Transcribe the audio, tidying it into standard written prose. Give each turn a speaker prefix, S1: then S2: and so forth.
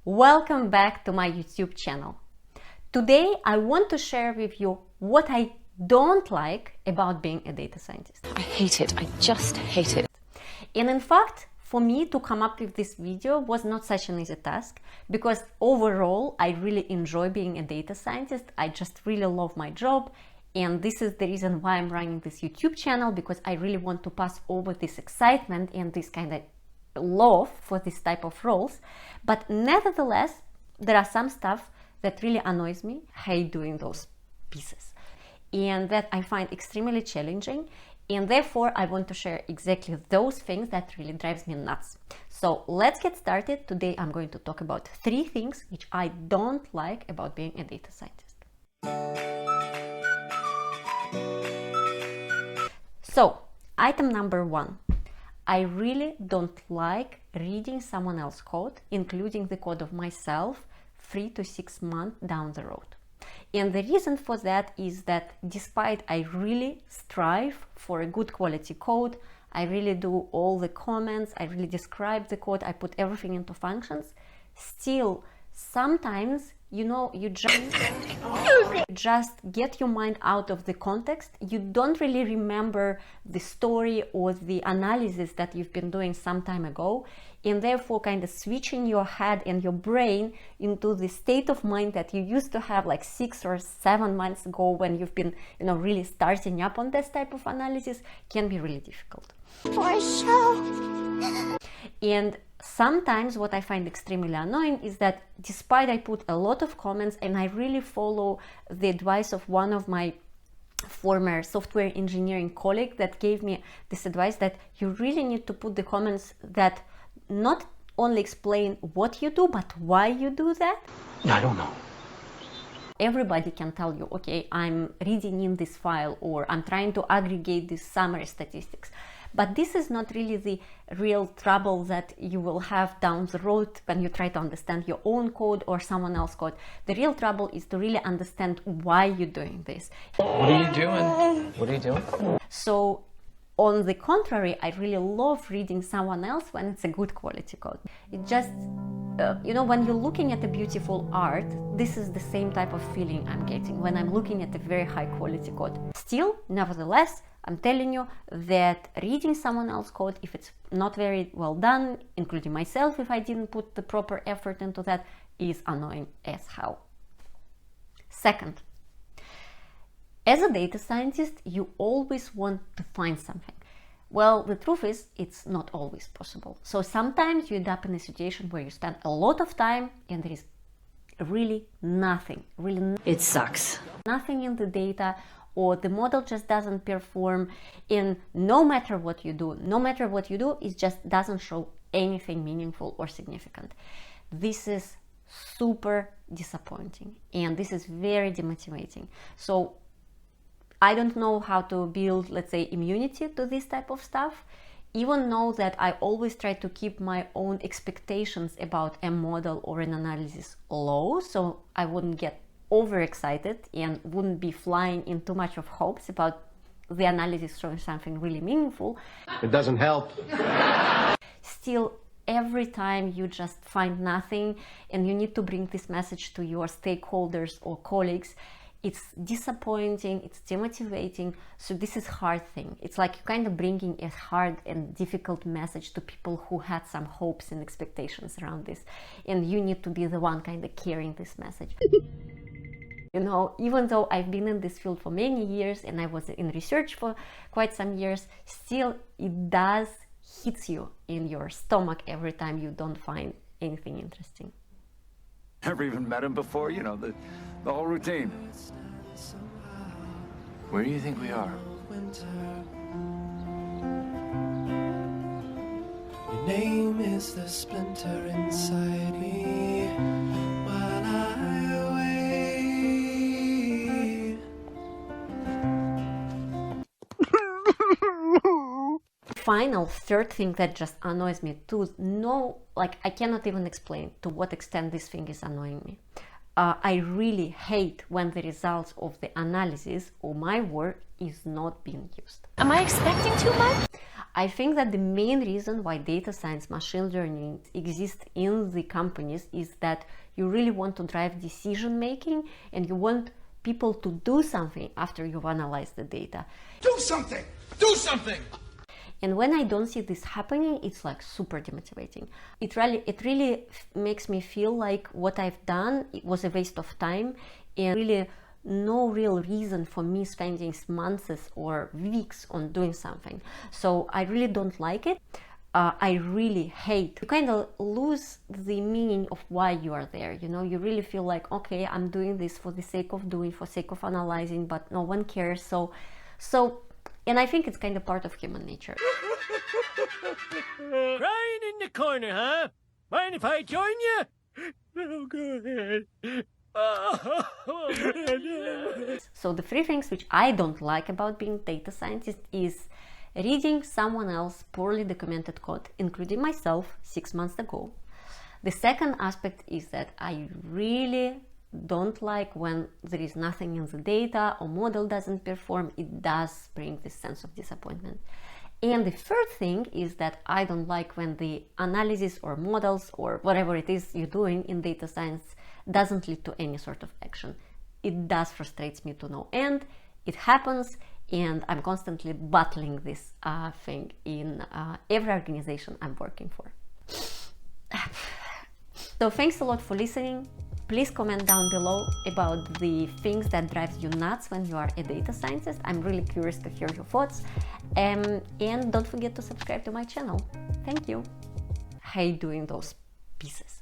S1: Welcome back to my YouTube channel. Today I want to share with you what I don't like about being a data scientist.
S2: I hate it. I just hate it.
S1: And in fact, for me to come up with this video was not such an easy task, because overall I really enjoy being a data scientist. I just really love my job, and this is the reason why I'm running this YouTube channel, because I really want to pass over this excitement and this kind of love for this type of roles. But nevertheless, there are some stuff that really annoys me. I hate doing those pieces, and that I find extremely challenging, and therefore I want to share exactly those things that really drives me nuts. So let's get started. Today I'm going to talk about 3 things which I don't like about being a data scientist. So item number 1, I really don't like reading someone else's code, including the code of myself, 3 to 6 months down the road. And the reason for that is that despite I really strive for a good quality code, I really do all the comments, I really describe the code, I put everything into functions, still sometimes, you just get your mind out of the context. You don't really remember the story or the analysis that you've been doing some time ago, and therefore kind of switching your head and your brain into the state of mind that you used to have like 6 or 7 months ago when you've been really starting up on this type of analysis can be really difficult.
S2: For sure.
S1: And sometimes what I find extremely annoying is that despite I put a lot of comments and I really follow the advice of one of my former software engineering colleague that gave me this advice, that you really need to put the comments that not only explain what you do, but why you do that.
S3: I don't know.
S1: Everybody can tell you, okay, I'm reading in this file, or I'm trying to aggregate these summary statistics. But this is not really the real trouble that you will have down the road when you try to understand your own code or someone else's code. The real trouble is to really understand why you're doing this.
S3: What are you doing? What are you doing?
S1: So, on the contrary, I really love reading someone else when it's a good quality code. It just, when you're looking at a beautiful art, this is the same type of feeling I'm getting when I'm looking at a very high quality code. Still, nevertheless, I'm telling you that reading someone else's code, if it's not very well done, including myself, if I didn't put the proper effort into that, is annoying as hell. Second, as a data scientist, you always want to find something. Well, the truth is, it's not always possible. So sometimes you end up in a situation where you spend a lot of time and there is really nothing,
S2: It sucks.
S1: nothing in the data, or the model just doesn't perform, and no matter what you do, it just doesn't show anything meaningful or significant. This is super disappointing, and this is very demotivating. So I don't know how to build, let's say, immunity to this type of stuff, even though that I always try to keep my own expectations about a model or an analysis low, so I wouldn't get overexcited and wouldn't be flying in too much of hopes about the analysis showing something really meaningful.
S3: It doesn't help.
S1: Still, every time you just find nothing and you need to bring this message to your stakeholders or colleagues, it's disappointing, it's demotivating. So this is hard thing. It's like you're kind of bringing a hard and difficult message to people who had some hopes and expectations around this, and you need to be the one kind of carrying this message. Even though I've been in this field for many years and I was in research for quite some years, still it does hit you in your stomach every time you don't find anything interesting.
S4: Never even met him before, the whole routine. Where do you think we are?
S5: Your name is the splinter inside me while I wait.
S1: Final third thing that just annoys me too, I cannot even explain to what extent this thing is annoying me. I really hate when the results of the analysis or my work is not being used.
S2: Am I expecting too much?
S1: I think that the main reason why data science, machine learning exist in the companies is that you really want to drive decision making and you want people to do something after you've analyzed the data.
S6: Do something! Do something!
S1: And when I don't see this happening, it's like super demotivating. It really makes me feel like what I've done was a waste of time and really no real reason for me spending months or weeks on doing something. So I really don't like it. I really hate. You kind of lose the meaning of why you are there. You know, you really feel like, okay, I'm doing this for the sake of doing, for sake of analyzing, but no one cares. So, and I think it's kind of part of human nature.
S7: Crying in the corner, huh? Mind if I join you? Oh, go ahead.
S1: So the three things which I don't like about being data scientist is reading someone else's poorly documented code, including myself 6 months ago. The second aspect is that I really don't like when there is nothing in the data or model doesn't perform. It does bring this sense of disappointment. And the third thing is that I don't like when the analysis or models or whatever it is you're doing in data science doesn't lead to any sort of action. It does frustrates me to no end. It happens, and I'm constantly battling this thing in every organization I'm working for. So thanks a lot for listening. Please comment down below about the things that drives you nuts when you are a data scientist. I'm really curious to hear your thoughts. And don't forget to subscribe to my channel. Thank you. I hate doing those pieces.